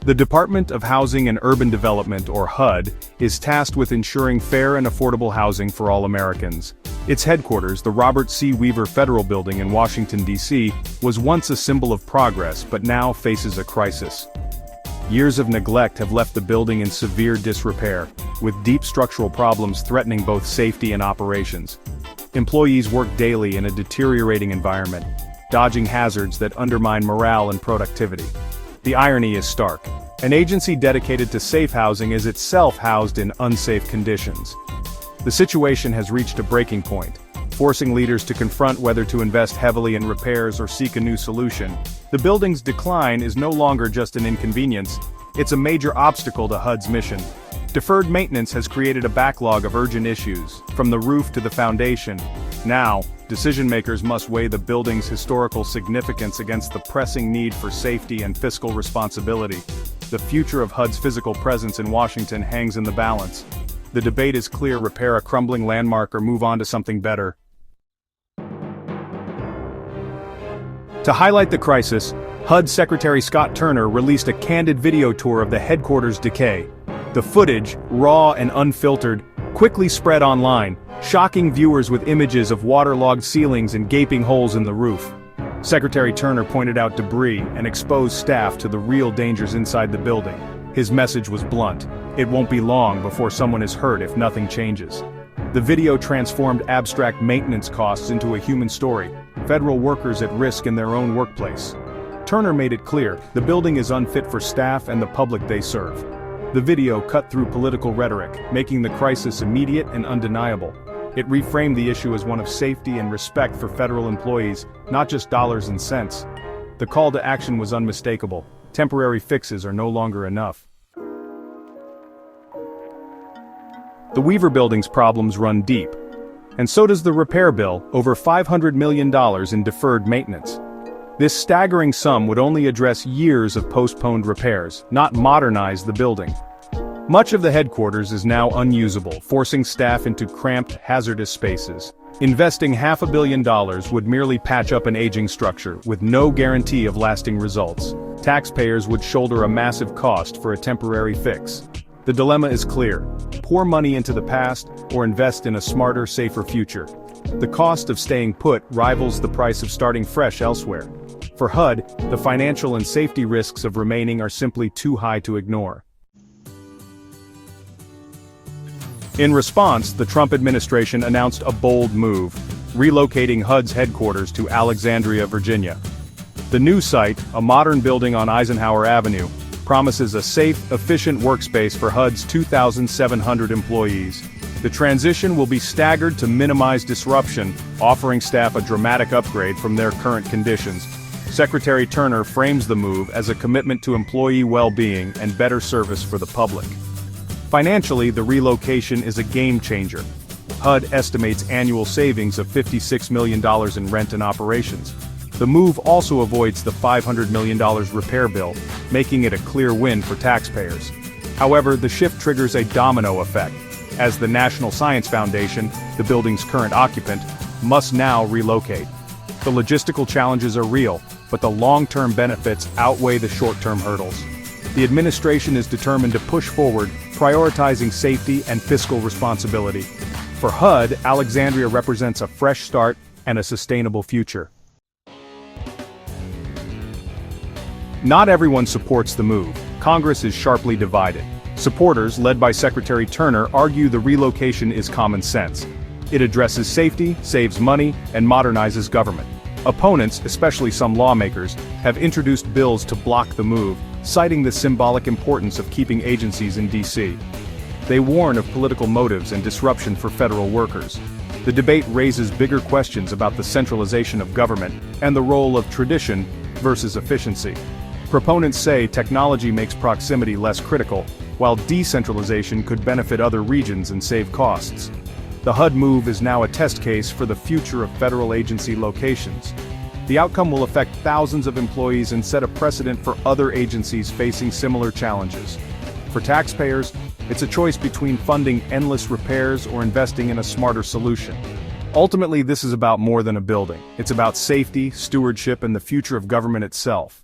The Department of Housing and Urban Development, or HUD, is tasked with ensuring fair and affordable housing for all Americans. Its headquarters, the Robert C. Weaver Federal Building in Washington, D.C., was once a symbol of progress but now faces a crisis. Years of neglect have left the building in severe disrepair, with deep structural problems threatening both safety and operations. Employees work daily in a deteriorating environment, dodging hazards that undermine morale and productivity. The irony is stark. An agency dedicated to safe housing is itself housed in unsafe conditions. The situation has reached a breaking point, forcing leaders to confront whether to invest heavily in repairs or seek a new solution. The building's decline is no longer just an inconvenience, it's a major obstacle to HUD's mission. Deferred maintenance has created a backlog of urgent issues, from the roof to the foundation. Now, decision-makers must weigh the building's historical significance against the pressing need for safety and fiscal responsibility. The future of HUD's physical presence in Washington hangs in the balance. The debate is clear: repair a crumbling landmark or move on to something better. To highlight the crisis, HUD Secretary Scott Turner released a candid video tour of the headquarters' decay. The footage, raw and unfiltered, quickly spread online, shocking viewers with images of waterlogged ceilings and gaping holes in the roof. Secretary Turner pointed out debris and exposed staff to the real dangers inside the building. His message was blunt: it won't be long before someone is hurt if nothing changes. The video transformed abstract maintenance costs into a human story, federal workers at risk in their own workplace. Turner made it clear, the building is unfit for staff and the public they serve. The video cut through political rhetoric, making the crisis immediate and undeniable. It reframed the issue as one of safety and respect for federal employees, not just dollars and cents. The call to action was unmistakable. Temporary fixes are no longer enough. The Weaver Building's problems run deep. And so does the repair bill, over $500 million in deferred maintenance. This staggering sum would only address years of postponed repairs, not modernize the building. Much of the headquarters is now unusable, forcing staff into cramped, hazardous spaces. Investing $500 million would merely patch up an aging structure, with no guarantee of lasting results. Taxpayers would shoulder a massive cost for a temporary fix. The dilemma is clear: pour money into the past, or invest in a smarter, safer future. The cost of staying put rivals the price of starting fresh elsewhere. For HUD, the financial and safety risks of remaining are simply too high to ignore. In response, the Trump administration announced a bold move, relocating HUD's headquarters to Alexandria, Virginia. The new site, a modern building on Eisenhower Avenue, promises a safe, efficient workspace for HUD's 2,700 employees. The transition will be staggered to minimize disruption, offering staff a dramatic upgrade from their current conditions. Secretary Turner frames the move as a commitment to employee well-being and better service for the public. Financially, the relocation is a game-changer. HUD estimates annual savings of $56 million in rent and operations. The move also avoids the $500 million repair bill, making it a clear win for taxpayers. However, the shift triggers a domino effect, as the National Science Foundation, the building's current occupant, must now relocate. The logistical challenges are real, but the long-term benefits outweigh the short-term hurdles. The administration is determined to push forward, prioritizing safety and fiscal responsibility. For HUD, Alexandria represents a fresh start and a sustainable future. Not everyone supports the move. Congress is sharply divided. Supporters, led by Secretary Turner, argue the relocation is common sense. It addresses safety, saves money, and modernizes government. Opponents, especially some lawmakers, have introduced bills to block the move, citing the symbolic importance of keeping agencies in D.C. They warn of political motives and disruption for federal workers. The debate raises bigger questions about the centralization of government and the role of tradition versus efficiency. Proponents say technology makes proximity less critical, while decentralization could benefit other regions and save costs. The HUD move is now a test case for the future of federal agency locations. The outcome will affect thousands of employees and set a precedent for other agencies facing similar challenges. For taxpayers, it's a choice between funding endless repairs or investing in a smarter solution. Ultimately, this is about more than a building. It's about safety, stewardship, and the future of government itself.